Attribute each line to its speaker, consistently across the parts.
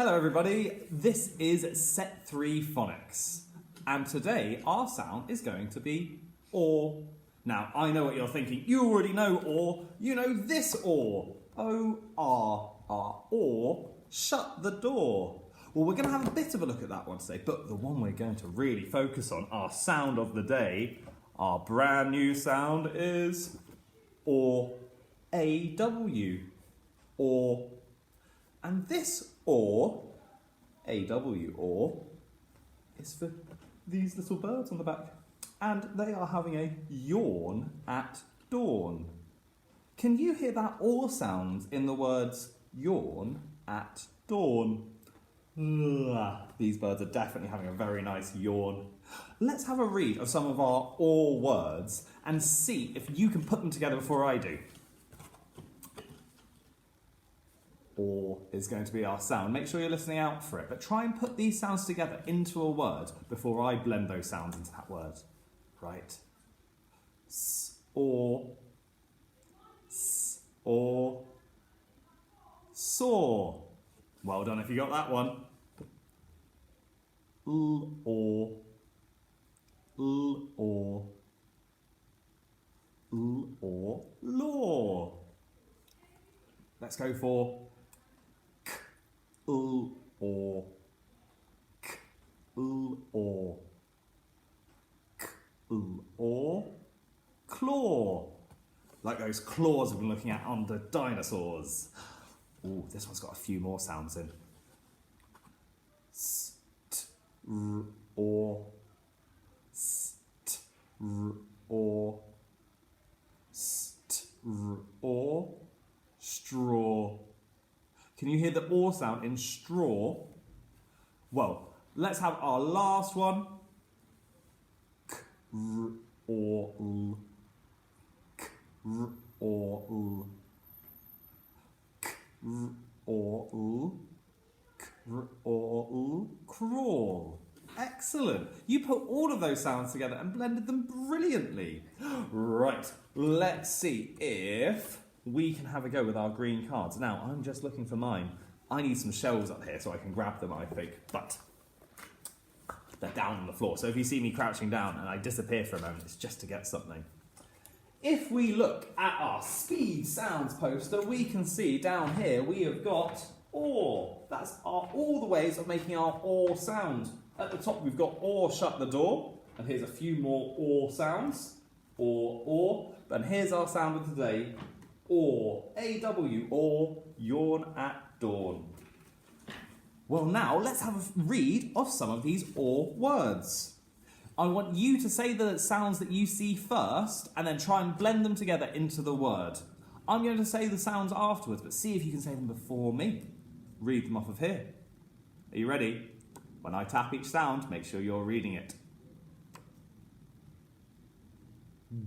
Speaker 1: Hello everybody, this is Set 3 Phonics, and today our sound is going to be OR. Now, I know what you're thinking, you already know OR, you know this OR, O-R-R, or shut the door. Well, we're going to have a bit of a look at that one today, but the one we're going to really focus on, our sound of the day, our brand new sound is OR, A-W, OR. And this OR, A-W, OR, is for these little birds on the back. And they are having a yawn at dawn. Can you hear that OR sound in the words yawn at dawn? These birds are definitely having a very nice yawn. Let's have a read of some of our OR words and see if you can put them together before I do. OR is going to be our sound. Make sure you're listening out for it, but try and put these sounds together into a word before I blend those sounds into that word. Right? S-or, S-or, saw. Well done if you got that one. L-or, L-or, L-or, law. Let's go for L-or, K-L-or, K-L-or, claw. Like those claws we've been looking at on the dinosaurs. Ooh, this one's got a few more sounds in. S-t-r-or, S-t-r-or, S-t-r-or, straw. Can you hear the OR sound in straw? Well, let's have our last one. K-r-or-l, K-r-or-l, K-r-or-l, K-r-or-l, crawl. Excellent. You put all of those sounds together and blended them brilliantly. Right, let's see if we can have a go with our green cards. Now, I'm just looking for mine. I need some shelves up here so I can grab them, I think, but they're down on the floor. So if you see me crouching down and I disappear for a moment, it's just to get something. If we look at our speed sounds poster, we can see down here we have got OR. That's all the ways of making our OR sound. At the top we've got OR shut the door, and here's a few more OR sounds. OR. And here's our sound of the day. OR, A-W, OR, yawn at dawn. Well, now let's have a read of some of these OR words. I want you to say the sounds that you see first and then try and blend them together into the word. I'm going to say the sounds afterwards, but see if you can say them before me. Read them off of here. Are you ready? When I tap each sound, make sure you're reading it.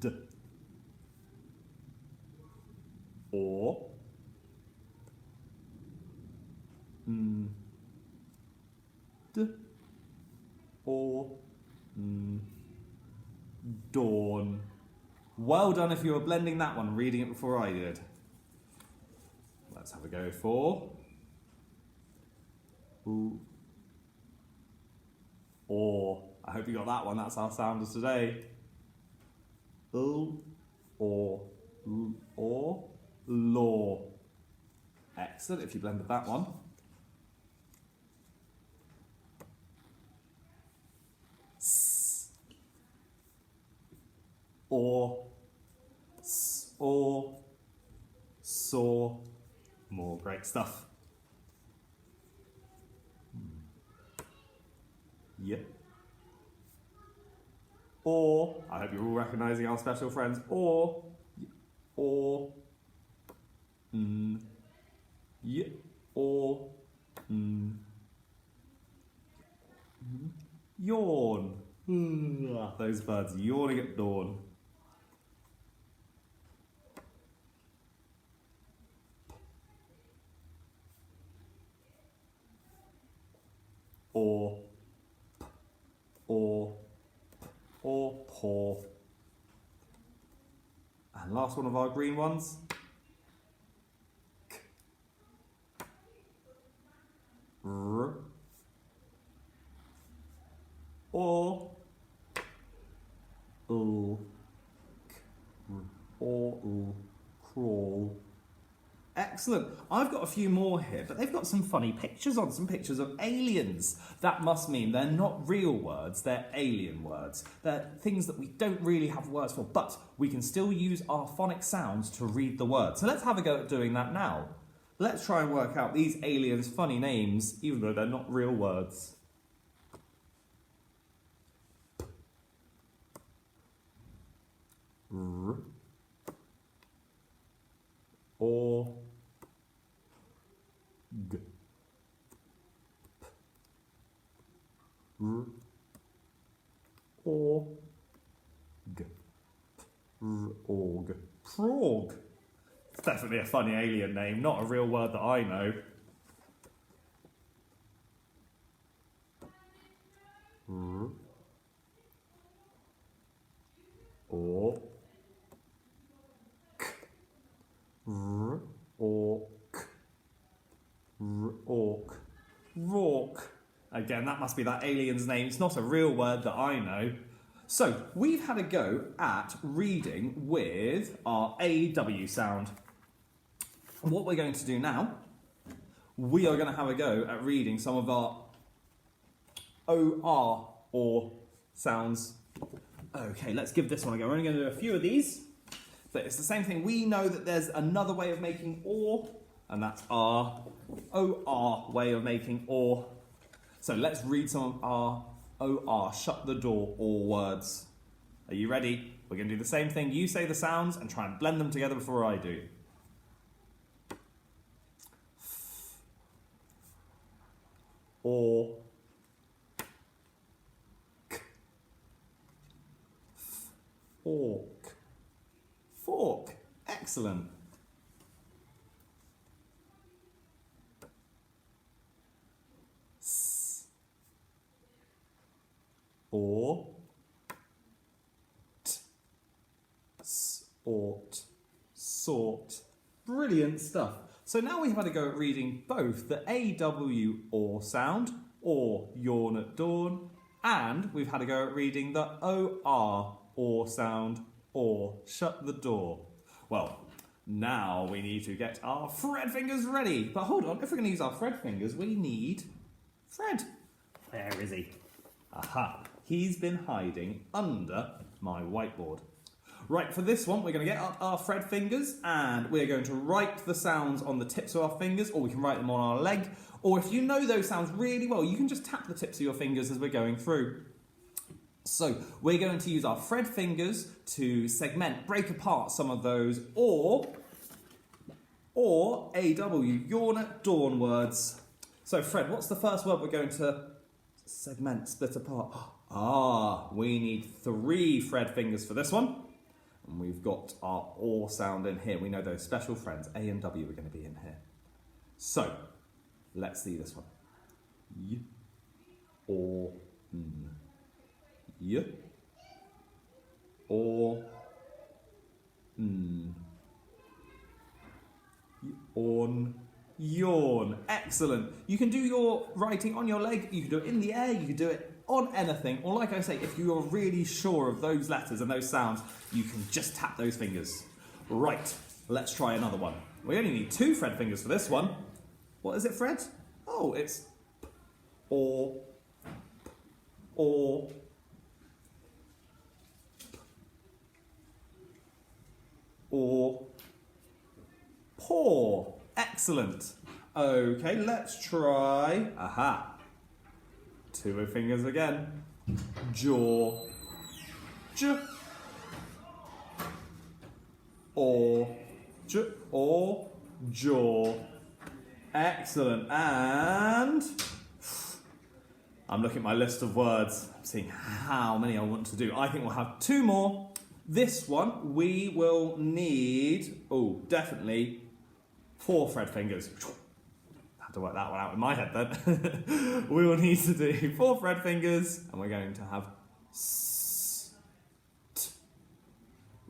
Speaker 1: D. Or, d, or, dawn. Well done if you were blending that one, reading it before I did. Let's have a go for or. I hope you got that one, that's our sound of today. Or, law. Excellent, if you blended that one. S, or, saw. More great stuff. Yep. Or, I hope you're all recognising our special friends, or, yeah, or, yawn. Those birds yawning at dawn. Or, paw. And last one of our green ones. r, or, l, or, crawl. Excellent. I've got a few more here, but they've got some funny pictures on, some pictures of aliens. That must mean they're not real words, they're alien words. They're things that we don't really have words for, but we can still use our phonic sounds to read the words. So let's have a go at doing that now. Let's try and work out these aliens' funny names, even though they're not real words. R, or, g, r, or, g, r, org. Frog. It's definitely a funny alien name, not a real word that I know. R, or, k, r, ork, r, ork, rork. Again, that must be that alien's name. It's not a real word that I know. So, we've had a go at reading with our AW sound. And what we're going to do now, we are going to have a go at reading some of our OR or sounds. Okay, let's give this one a go. We're only going to do a few of these, but it's the same thing. We know that there's another way of making OR, and that's our OR way of making OR. So let's read some of our OR, shut the door, or words. Are you ready? We're going to do the same thing. You say the sounds and try and blend them together before I do. Or, k, fork, fork. Excellent. S, or, t, sort, sort. Brilliant stuff. So now we've had a go at reading both the AW or sound, or yawn at dawn, and we've had a go at reading the OR or sound, or shut the door. Well, now we need to get our Fred fingers ready. But hold on, if we're going to use our Fred fingers, we need Fred. Where is he? Aha, he's been hiding under my whiteboard. Right, for this one, we're going to get up our Fred fingers and we're going to write the sounds on the tips of our fingers, or we can write them on our leg. Or if you know those sounds really well, you can just tap the tips of your fingers as we're going through. So we're going to use our Fred fingers to segment, break apart some of those, or AW, yawn at dawn words. So Fred, what's the first word we're going to segment, split apart? Ah, we need 3 Fred fingers for this one. And we've got our OR sound in here. We know those special friends, A and W, are going to be in here. So, let's see this one. Y, or, n. Y, or, n. On, yawn. Excellent. You can do your writing on your leg, you can do it in the air, you can do it on anything, or like I say, if you're really sure of those letters and those sounds, you can just tap those fingers. Right, let's try another one. We only need 2 Fred fingers for this one. What is it, Fred? Oh, it's p, or, paw. Excellent. Okay, let's try, aha, 2 fingers again. Jaw, j, or, jaw. Excellent. And I'm looking at my list of words. I'm seeing how many I want to do. I think we'll have 2 more. This one, we will need, oh, definitely 4 Fred fingers. I had to work that one out in my head then. We will need to do 4 Fred fingers, and we're going to have s, t,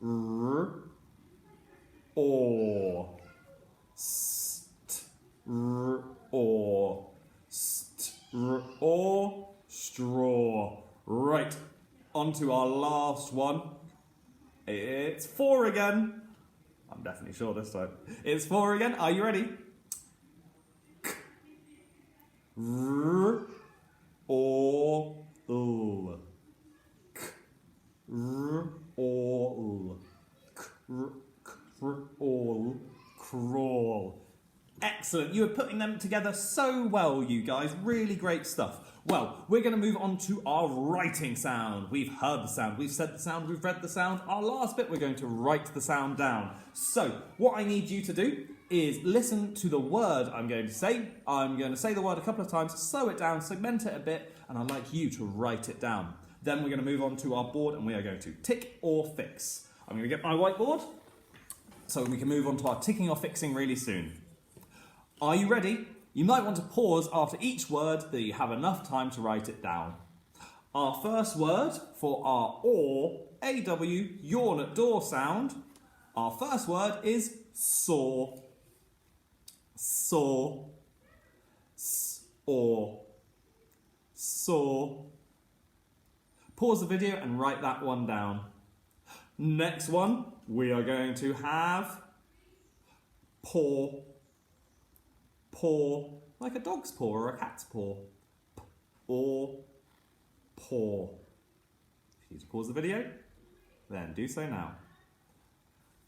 Speaker 1: r, or, st, r, or, or straw. Right, on to our last one. It's 4 again. I'm definitely sure this time. It's 4 again. Are you ready? R or l. R or l. Crawl. Crawl. Excellent. You are putting them together so well, you guys. Really great stuff. Well, we're going to move on to our writing sound. We've heard the sound, we've said the sound, we've read the sound. Our last bit, we're going to write the sound down. So, what I need you to do is listen to the word I'm going to say. I'm going to say the word a couple of times, slow it down, segment it a bit, and I'd like you to write it down. Then we're going to move on to our board and we are going to tick or fix. I'm going to get my whiteboard so we can move on to our ticking or fixing really soon. Are you ready? You might want to pause after each word that you have enough time to write it down. Our first word for our or, A-W, yawn at door sound. Our first word is saw. Saw. S-or. Saw. Pause the video and write that one down. Next one, we are going to have paw. Paw, like a dog's paw or a cat's paw. Or paw. If you need to pause the video, then do so now.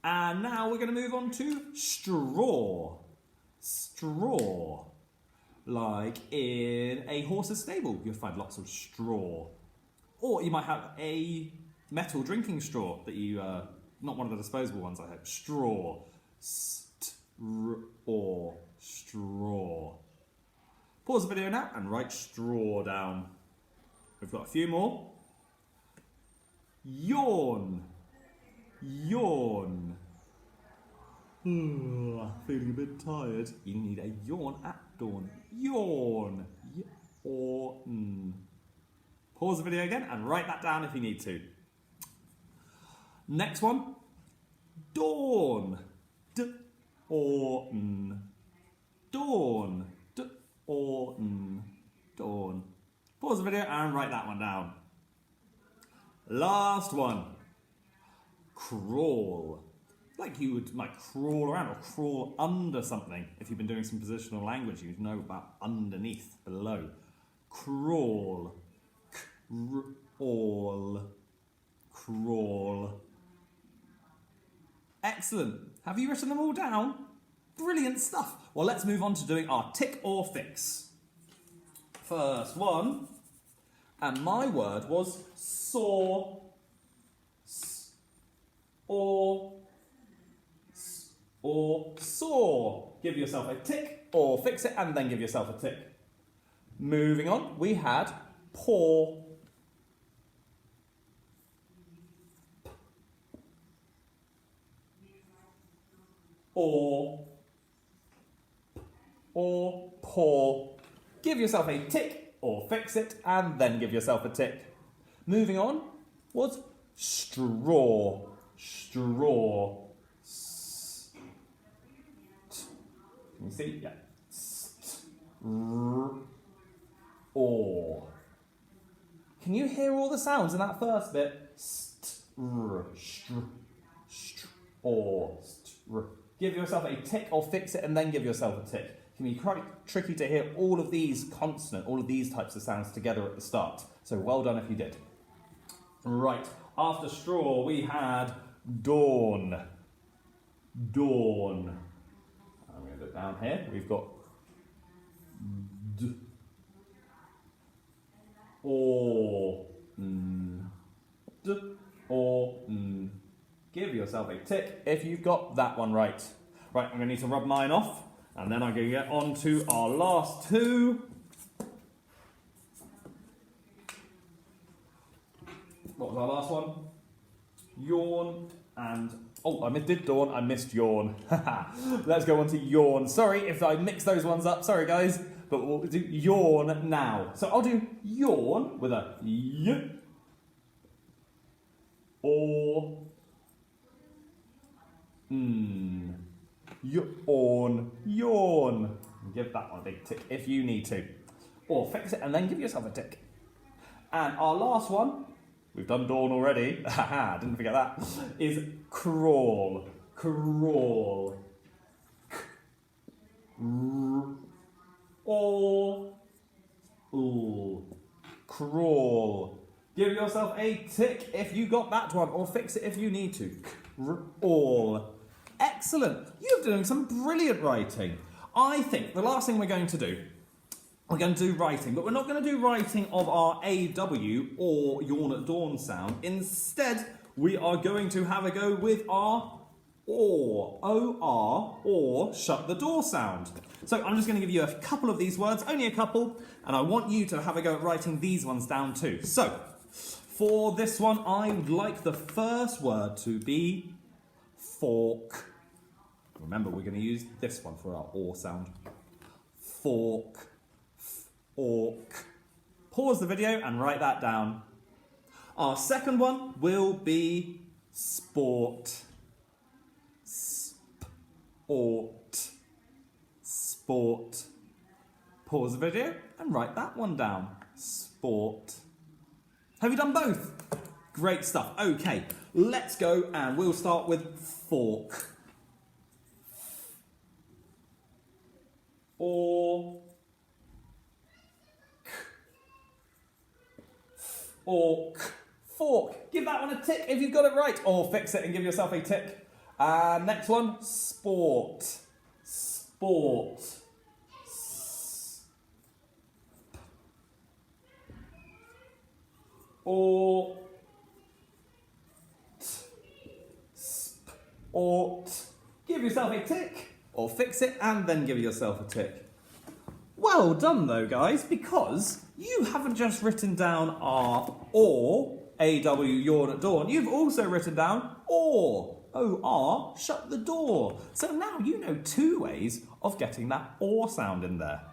Speaker 1: And now we're going to move on to straw. Straw. Like in a horse's stable, you'll find lots of straw. Or you might have a metal drinking straw that you, not one of the disposable ones I hope. Straw. Straw. Straw. Pause the video now and write straw down. We've got a few more. Yawn. Yawn. Feeling a bit tired. You need a yawn at dawn. Yawn. Yawn. Pause the video again and write that down if you need to. Next one. Dawn. D-or-n. Dawn. D-or-n. Dawn. Pause the video and write that one down. Last one. Crawl. Like you would crawl around or crawl under something. If you've been doing some positional language, you'd know about underneath, below. Crawl. Crawl. Crawl. Excellent. Have you written them all down? Brilliant stuff. Well, let's move on to doing our tick or fix. First one, and my word was saw. Or saw. Give yourself a tick or fix it and then give yourself a tick. Moving on, we had paw. Or paw. Give yourself a tick or fix it and then give yourself a tick. Moving on was straw. Straw. Can you see? Yeah. Or. Can you hear all the sounds in that first bit? Or. Give yourself a tick or fix it and then give yourself a tick. It can be quite tricky to hear all of these types of sounds together at the start. So well done if you did. Right, after straw we had dawn. Dawn. I'm going to look down here. We've got d. Or. D. Or. Give yourself a tick if you've got that one right. Right, I'm going to need to rub mine off, and then I'm going to get on to our last two. What was our last one? Yawn and... Oh, I did dawn, I missed yawn. Let's go on to yawn. Sorry if I mixed those ones up, sorry guys, but we'll do yawn now. So I'll do yawn with a y, or... Yawn, yawn. Give that one a big tick if you need to. or fix it and then give yourself a tick. And our last one, we've done dawn already, haha, didn't forget that, is crawl. Crawl. Or crawl. Give yourself a tick if you got that one, or fix it if you need to. Crawl. Excellent. You're doing some brilliant writing. I think the last thing we're going to do, we're going to do writing, but we're not going to do writing of our AW or yawn at dawn sound. Instead, we are going to have a go with our O-R, or shut the door sound. So I'm just going to give you a couple of these words, only a couple, and I want you to have a go at writing these ones down too. So, for this one, I would like the first word to be fork. Remember, we're going to use this one for our or sound. Fork. Fork. Pause the video and write that down. Our second one will be sport. Sport. Sport. Pause the video and write that one down. Sport. Have you done both? Great stuff. Okay, let's go and we'll start with fork. Or. Fork. Fork. Give that one a tick if you've got it right. Or fix it and give yourself a tick. Next one, sport. Sport. Or. Sport. Give yourself a tick. Or fix it and then give yourself a tick. Well done though, guys, because you haven't just written down our or, AW, yawn at dawn. You've also written down or, OR, shut the door. So now you know 2 ways of getting that or sound in there.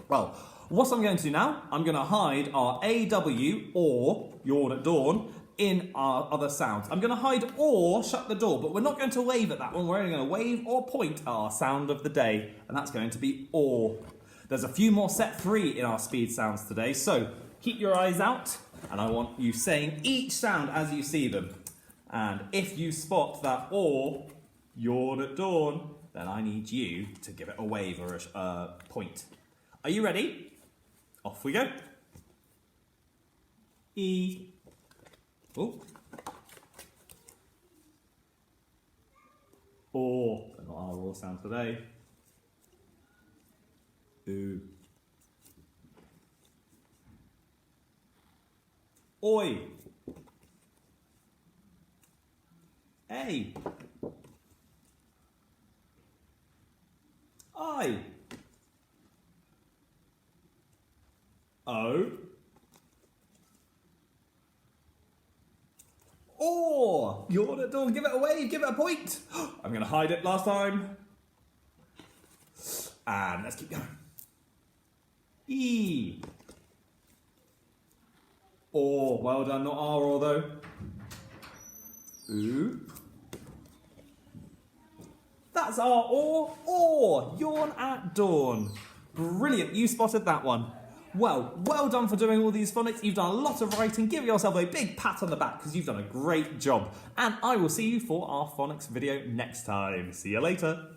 Speaker 1: Well, what I'm going to do now, I'm going to hide our AW or yawn at dawn in our other sounds. I'm going to hide or shut the door, but we're not going to wave at that one. We're only going to wave or point at our sound of the day, and that's going to be or. There's a few more set 3 in our speed sounds today, so keep your eyes out, and I want you saying each sound as you see them. And if you spot that or, yawn at dawn, then I need you to give it a wave or a point. Are you ready? Off we go. E. Oh. Or. Not our or sound today. Ooh. Oi. A. I. O. Or. Yawn at dawn. Give it a wave. Give it a point. I'm going to hide it last time. And let's keep going. E. Or. Well done. Not R or though. Ooh. That's our or. Yawn at dawn. Brilliant. You spotted that one. Well done for doing all these phonics. You've done a lot of writing. Give yourself a big pat on the back because you've done a great job. And I will see you for our phonics video next time. See you later.